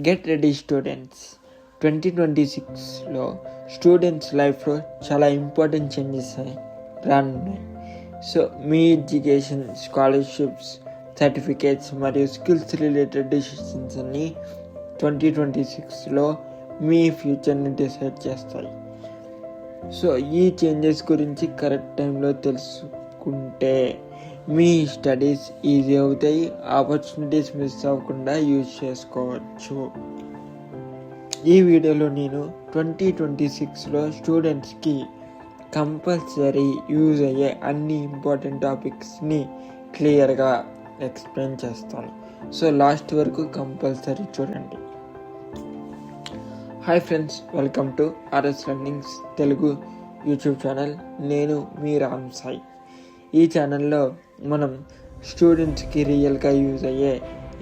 Get ready students. 2026లో students లైఫ్లో చాలా ఇంపార్టెంట్ చేంజెస్ రానున్నాయి. సో మీ ఎడ్యుకేషన్, స్కాలర్షిప్స్, సర్టిఫికేట్స్ మరియు స్కిల్స్ రిలేటెడ్ డెసిషన్స్ అన్నీ 2026లో మీ ఫ్యూచర్ని డిసైడ్ చేస్తాయి. సో ఈ చేంజెస్ గురించి కరెక్ట్ టైంలో తెలుసుకుంటే మీ స్టడీస్ ఈజీ అవుతాయి, ఆపర్చునిటీస్ మిస్ అవ్వకుండా యూజ్ చేసుకోవచ్చు. ఈ వీడియోలో నేను 2026లో స్టూడెంట్స్కి కంపల్సరీ యూజ్ అయ్యే అన్ని ఇంపార్టెంట్ టాపిక్స్ని క్లియర్గా ఎక్స్ప్లెయిన్ చేస్తాను. సో లాస్ట్ వరకు కంపల్సరీ చూడండి. Hi friends, welcome to RS learnings Telugu YouTube channel. నేను మీ రామ్ సాయి. ఈ ఛానల్లో మనం స్టూడెంట్స్కి రియల్గా యూజ్ అయ్యే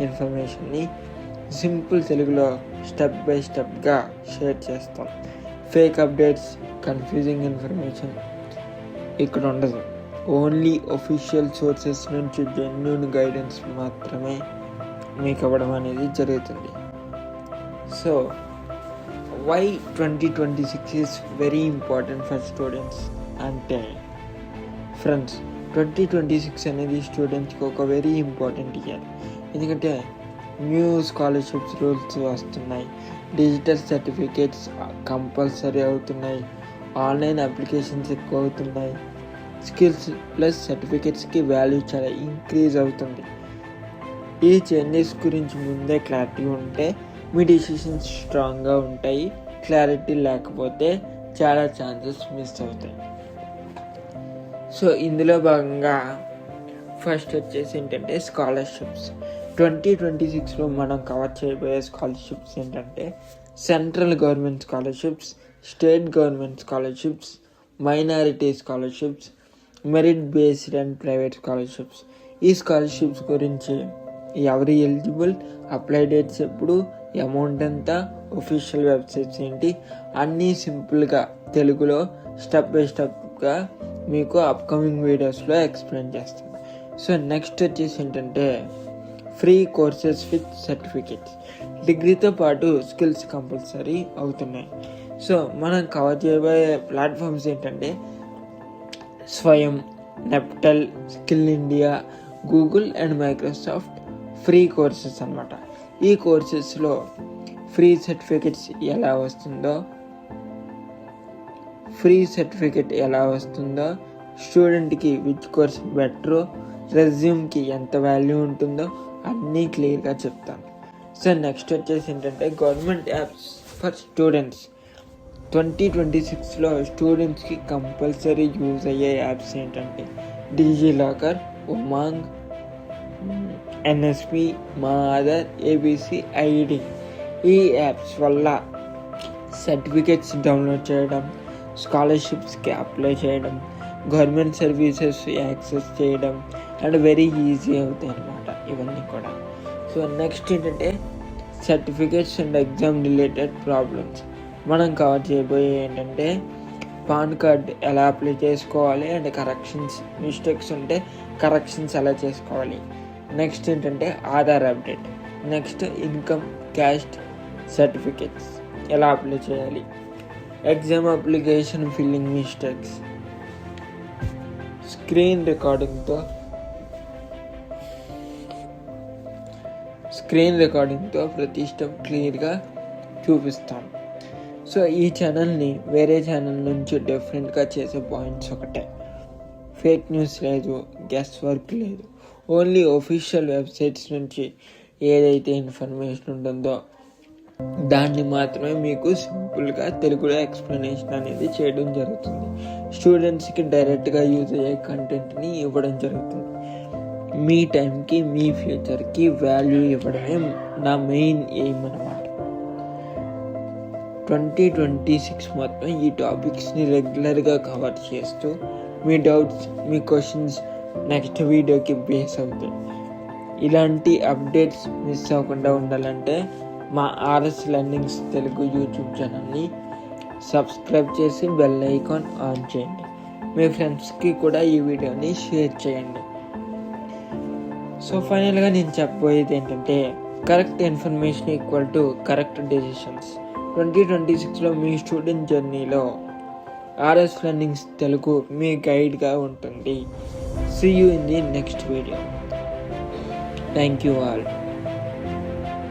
ఇన్ఫర్మేషన్ని సింపుల్ తెలుగులో స్టెప్ బై స్టెప్గా షేర్ చేస్తాం. ఫేక్ అప్డేట్స్, కన్ఫ్యూజింగ్ ఇన్ఫర్మేషన్ ఇక్కడ ఉండదు. ఓన్లీ ఒఫీషియల్ సోర్సెస్ నుంచి జెన్యూన్ గైడెన్స్ మాత్రమే మీకు ఇవ్వడం అనేది జరుగుతుంది. So why 2026 is very important for students అంటే ఫ్రెండ్స్, 2026 అనేది స్టూడెంట్స్కి ఒక వెరీ ఇంపార్టెంట్ ఇయర్. ఎందుకంటే న్యూ స్కాలర్షిప్స్ రూల్స్ వస్తున్నాయి, డిజిటల్ సర్టిఫికేట్స్ కంపల్సరీ అవుతున్నాయి, ఆన్లైన్ అప్లికేషన్స్ ఎక్కువ అవుతున్నాయి, స్కిల్స్ ప్లస్ సర్టిఫికేట్స్కి వాల్యూ చాలా ఇంక్రీజ్ అవుతుంది. ఈ చేంజెస్ గురించి ముందే క్లారిటీ ఉంటే మీ డెసిషన్స్ స్ట్రాంగ్గా ఉంటాయి. క్లారిటీ లేకపోతే చాలా ఛాన్సెస్ మిస్ అవుతాయి. సో ఇందులో భాగంగా ఫస్ట్ వచ్చేసి ఏంటంటే స్కాలర్షిప్స్. 2026లో మనం కవర్ చేయబోయే స్కాలర్షిప్స్ ఏంటంటే central government scholarships, state government scholarships, minority scholarships, merit based and private scholarships. ఈ స్కాలర్షిప్స్ గురించి ఎవరు ఎలిజిబుల్, అప్లై డేట్స్ ఎప్పుడు, అమౌంట్ ఎంత, ఒఫీషియల్ వెబ్సైట్స్ ఏంటి, అన్నీ సింపుల్గా తెలుగులో స్టెప్ బై స్టెప్గా మీకు అప్కమింగ్ వీడియోస్లో ఎక్స్ప్లెయిన్ చేస్తాను. సో నెక్స్ట్ వచ్చేసి ఏంటంటే ఫ్రీ కోర్సెస్ విత్ సర్టిఫికేట్స్. డిగ్రీతో పాటు స్కిల్స్ కంపల్సరీ అవుతున్నాయి. సో మనం కవర్ చేయబోయే ప్లాట్ఫామ్స్ ఏంటంటే Swayam, NPTEL, skill India, Google and Microsoft free courses అన్నమాట. ఈ కోర్సెస్లో ఫ్రీ సర్టిఫికేట్ ఎలా వస్తుందో, స్టూడెంట్కి విచ్ కోర్స్ బెటరో, రెజ్యూమ్కి ఎంత వాల్యూ ఉంటుందో అన్నీ క్లియర్గా చెప్తాను. సో నెక్స్ట్ వచ్చేసి ఏంటంటే గవర్నమెంట్ యాప్స్ ఫర్ స్టూడెంట్స్. 2026లో స్టూడెంట్స్కి కంపల్సరీ యూజ్ అయ్యే యాప్స్ ఏంటంటే డిజిలాకర్, ఉమాంగ్, ఎన్ఎస్పి, మా ఆధార్, ఏబిసి, ఐడి. ఈ యాప్స్ వల్ల సర్టిఫికేట్స్ డౌన్లోడ్ చేయడం, స్కాలర్షిప్స్కి అప్లై చేయడం, గవర్నమెంట్ సర్వీసెస్ యాక్సెస్ చేయడం అండ్ వెరీ ఈజీ అవుతాయి అన్నమాట ఇవన్నీ కూడా. సో నెక్స్ట్ ఏంటంటే certificates and exam related problems. మనం కవర్ చేయబోయే ఏంటంటే పాన్ కార్డ్ ఎలా అప్లై చేసుకోవాలి అండ్ కరెక్షన్స్, మిస్టేక్స్ ఉంటే కరెక్షన్స్ ఎలా చేసుకోవాలి. నెక్స్ట్ ఏంటంటే Aadhaar update. Next income, caste certificates ఎలా అప్లై చేయాలి, exam application filling mistakes, screen రికార్డింగ్తో ప్రతి స్టెప్ క్లియర్గా చూపిస్తాను. సో ఈ ఛానల్ని వేరే ఛానల్ నుంచి డిఫరెంట్గా చేసే పాయింట్స్ ఒకటే, ఫేక్ న్యూస్ లేదు, గెస్ వర్క్ లేదు. ఓన్లీ ఒఫీషియల్ వెబ్సైట్స్ నుంచి ఏదైతే ఇన్ఫర్మేషన్ ఉంటుందో దాన్ని మాత్రమే మీకు సింపుల్గా తెలుగులో ఎక్స్ప్లెనేషన్ అనేది చేయడం జరుగుతుంది. స్టూడెంట్స్కి డైరెక్ట్గా యూజ్ అయ్యే కంటెంట్ని ఇవ్వడం జరుగుతుంది. మీ టైంకి, మీ ఫ్యూచర్కి వాల్యూ ఇవ్వడమే నా మెయిన్ ఎయిమ్ అన్నమాట. 2026 మొత్తం ఈ టాపిక్స్ని రెగ్యులర్గా కవర్ చేస్తూ మీ డౌట్స్, మీ క్వశ్చన్స్ నెక్స్ట్ వీడియోకి బేస్ అవుతాయి. ఇలాంటి అప్డేట్స్ మిస్ అవ్వకుండా ఉండాలంటే మా ఆర్ఎస్ లెర్నింగ్స్ తెలుగు యూట్యూబ్ ఛానల్ని సబ్స్క్రైబ్ చేసి బెల్ ఐకాన్ ఆన్ చేయండి. మీ ఫ్రెండ్స్కి కూడా ఈ వీడియోని షేర్ చేయండి. సో ఫైనల్గా నేను చెప్పబోయేది ఏంటంటే correct information equal to correct decisions. 2026లో మీ స్టూడెంట్ జర్నీలో ఆర్ఎస్ లెర్నింగ్స్ తెలుగు మీ గైడ్గా ఉంటుంది. See you in the next video. Thank you all.